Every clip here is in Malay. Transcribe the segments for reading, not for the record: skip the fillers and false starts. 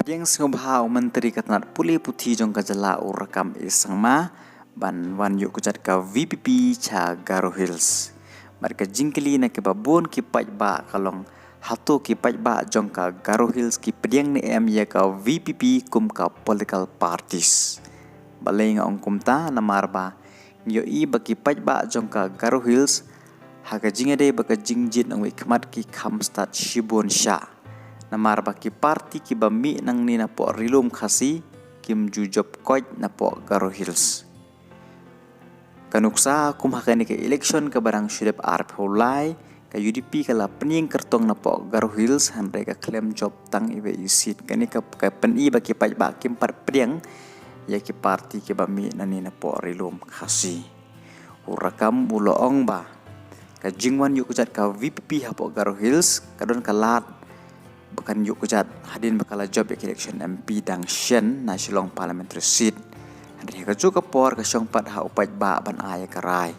Yang sengobhau menteri katanat puli puthi jong kajala urakam isangma ban wan yuk kujat ka VPP cha Garo Hills. Mereka jingkili na ke babon ki paj ba kalong hatu ki paj ba jong ka Garo Hills ki pediang ni em ya ka VPP kum ka political parties. Balai nga ong kumta na marba nyo i baki paj ba jong ka Garo Hills haga jingade baka jingjit ang wikmat ki kamstat Shibun Shah. Namar baki parti ki bami nang ni na po rilum khasi kim jujob koj na po Garo Hills. Kanuksa kum hakani ke election ka barang syudep arp hulai ka UDP kala pening kertong na po Garo Hills handai ka klaim job tang iwe isit kani ka peni baki paj ba kim par priang ya ki parti ki bami nang ni na po rilum khasi. Urakam buloong ba ka jingwan yuk kujat ka VPP hapo Garo Hills kadon kalat bukan yuk kujat hadin bakala job ya election MP dang Shen na Shillong parliamentary seat. Hari ka juga por ka syong pat ha upaj ba ban aya karai.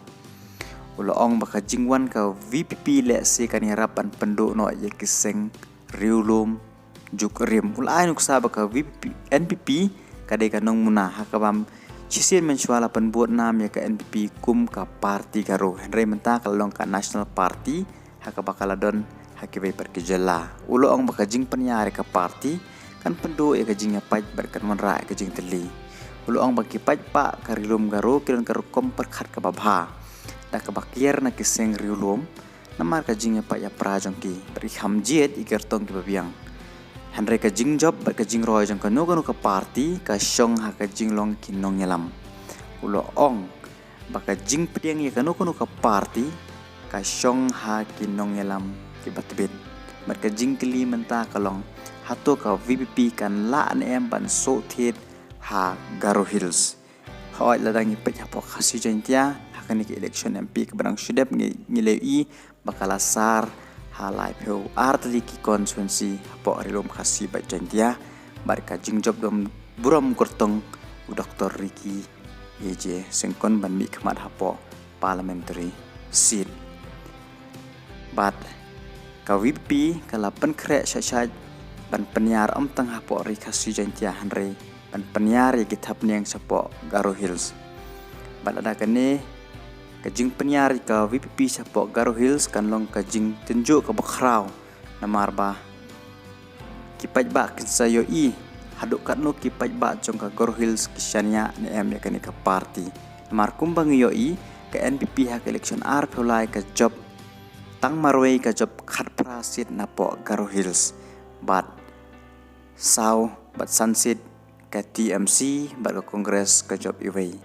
Uloong baka jingwan ka VPP le si kan harapan penduk no ya kiseng riulum juk rim. Ulai nuk sa baka VPP NPP kadai kanong muna hakabam cisin mensuala penbuat nam ya ka NPP kum ka parti Garo. Henry mentah kalong ka national party hakabakala don hakibai perkejala. Ulo ang bakajing penyari ke parti kan pendu ya kajing paj berkan menra kajing teli. Ulo ang bagi paj pak karilum Garo kilon karukom perkat ke babha. Da ke bakier na kiseng riulum namar kajing paj ya prajong ki beri hamjiet ikertong ki babiang. Henry kajing job berkajing roy jong kanu ke parti ka syong ha kajing long kinong nyelam. Ulo ong bakajing pediang ya kanu ke parti ka syong ha kinong nyelam kibatbit. Mereka jingkeli mentah kalong hatu ka VPP kan la an em ban so thet ha Garo Hills. Hoi ladangi pej hapo khasi jantia hakani ke election MP ke barang syudep ngilei bakala sar ha lai peu artli ki konstituensi hapo rilum khasi ba jantia mereka jingjob dom buram kurtong Dr. Ricky yeje sengkon ban mi khmat hapo parliamentary seat. But ka VPP kala pen krek syat ban penyar tang hapo ri khasi jantia hanre ban penyar ya githap niang sapo Garo Hills. Ban ada kane kajing penyar ka VPP sapo Garo Hills kan long kajing tunjuk ka bakrau namar ba kipaj ba kinsayo i haduk katno kipaj ba jong ka Garo Hills kisanya ne em ya kane ka party namar kumbang yo i ka NPP hak election ar phulai ka job tang marway ka job khat prasit na po Garo Hills bat saw bat sunset ka TMC bat ka kongres ka job iway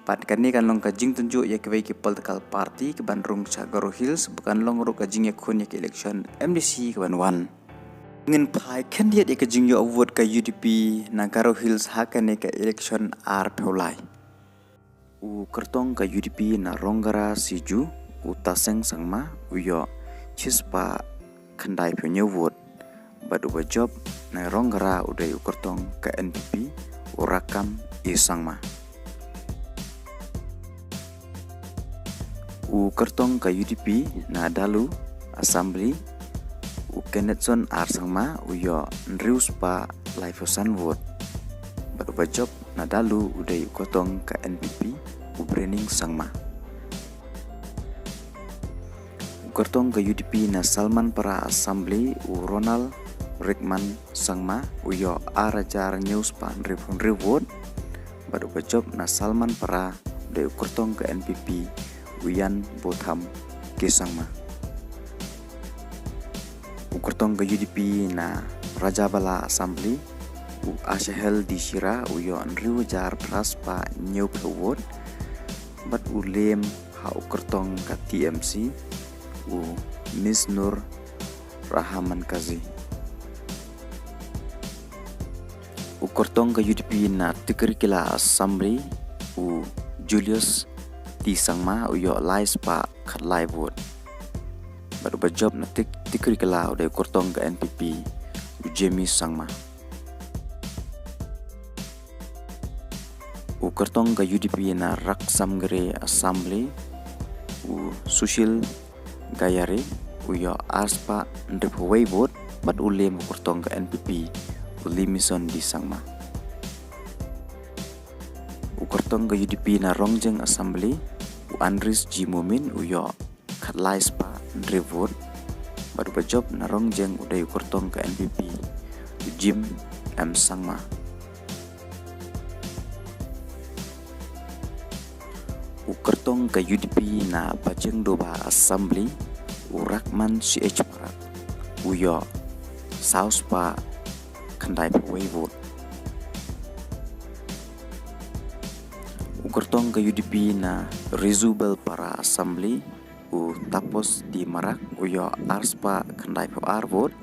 bat kani kan long ka jing tunjuk ya kway ki political party ke bandrung cha Garo Hills bukan long ru ka jing ya khun ya ki election MDC ke ban wan ngin pai candidate ya ka jing yo award ka UDP na Garo Hills hakane ka election ar phulai u kertong ka UDP na ronggara siju utaseng sangma uyo chispa khandai phyo wot badu ba job na ronggara udai ukertong ka NPP urakam isangma ukertong ka UDP na dalu assembly u Kennethson ar sangma uyo nrius pa laifosan wot badu ba job na dalu udai ukertong ka NPP ubraining sangma Kertong ke UDP na Salman para assembly u Ronald Rickman sangma uyo arajar news pan reward badu bajob na Salman para de kertong ke NPP Uyan Botham ke sangma kertong ke UDP na Rajabala assembly u Ashahel Dishira uyo nriwajar praspa new award bad ulem ha kertong ke TMC u Miss Nur Rahman Kazi u kortong ka UDP na tikrikila assembly u Julius T sangma u yo lais pa khatlai vote baru bajob na tikrikila u de kortong ka NPP u Jamie sangma u kortong ka UDP na Raksamgre assembly u Sushil Gayare uyo arspa ndep way vote bat ulem kurtong ke NPP limison di sangma. Ukartong ke UDP na rongjeng assembly Andris G Mumin uyo katlais pa vote baru bajob na rongjeng uday ukartong ke NPP Jim M Sangma. Ukartong ke UDP na bajeng doba assembly Urakman CH Parat uyo saus pa kandai pawai vote. Ukartong ke UDP na Rizubel para assembly tapos di Marak uyo arspa kandai pawar vote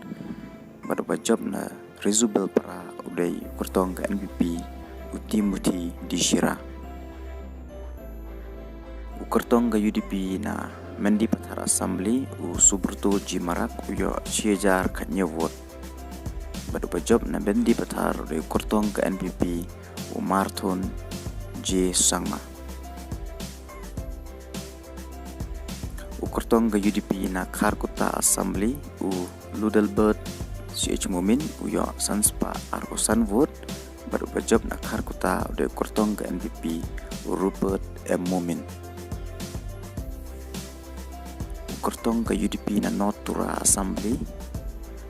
baru bajob na Rizubel para uday ukartong ke NPP Utimuti di Shira. Ukartong ke UDP na Mendi Pathar assembly Subrto G Marak uyo Ciejar katnya vote baru bajob na Mendi Pathar uday ukartong ke NPP Marthon J Sangma. Ukartong ke UDP na Kharkota assembly Ludelbert CH Mumin uyo sanspa arkosan vote baru bajob na Kharkota udah ukartong ke NPP Rupert M Mumin. Ukartong ke UDP na Notura assembly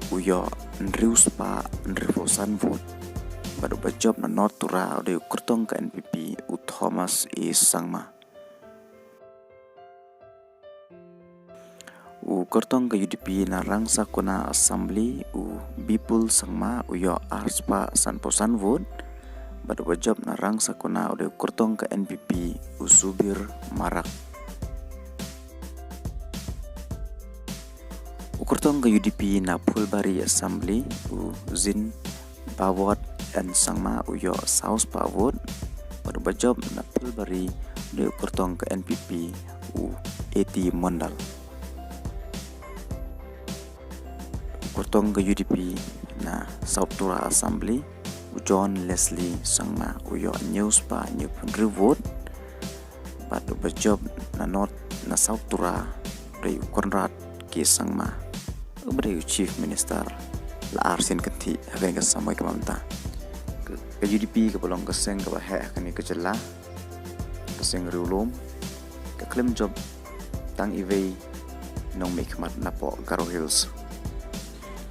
uyo Nriuspa Nrifosan vote baru bajob na Notura udah ukartong ke NPP Thomas E Sangma. Ukartong ke UDP na Rangsa Kona assembly Bipul Sangma uyo arspa sanposan vote baru bajob na Rangsa Kona udah ukartong ke NPP Subir Marak. Ukartong ke UDP na Pulbari assembly Zin Bawat and Sangma uyo saus pa vote baru bajob na Pulbari udah ukartong ke NPP Eti Mondal. Ukartong ke UDP na Sautura assembly John Leslie Sangma uyo news pa nyupun vote baru bajob na not na Sautura udah Konrad K Sangma udah Chief Minister la arsin kenti akan kesamai kemamta ke UDP ke bolong keseng ke bahaya akan ke jelah keseng riulum ke klaim job tang iway nong mikmat napo Garo Hills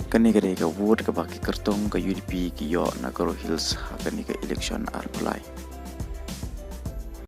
kani ke vote ke baki kertong ke UDP ki yo na Garo Hills akan ke election arpulai.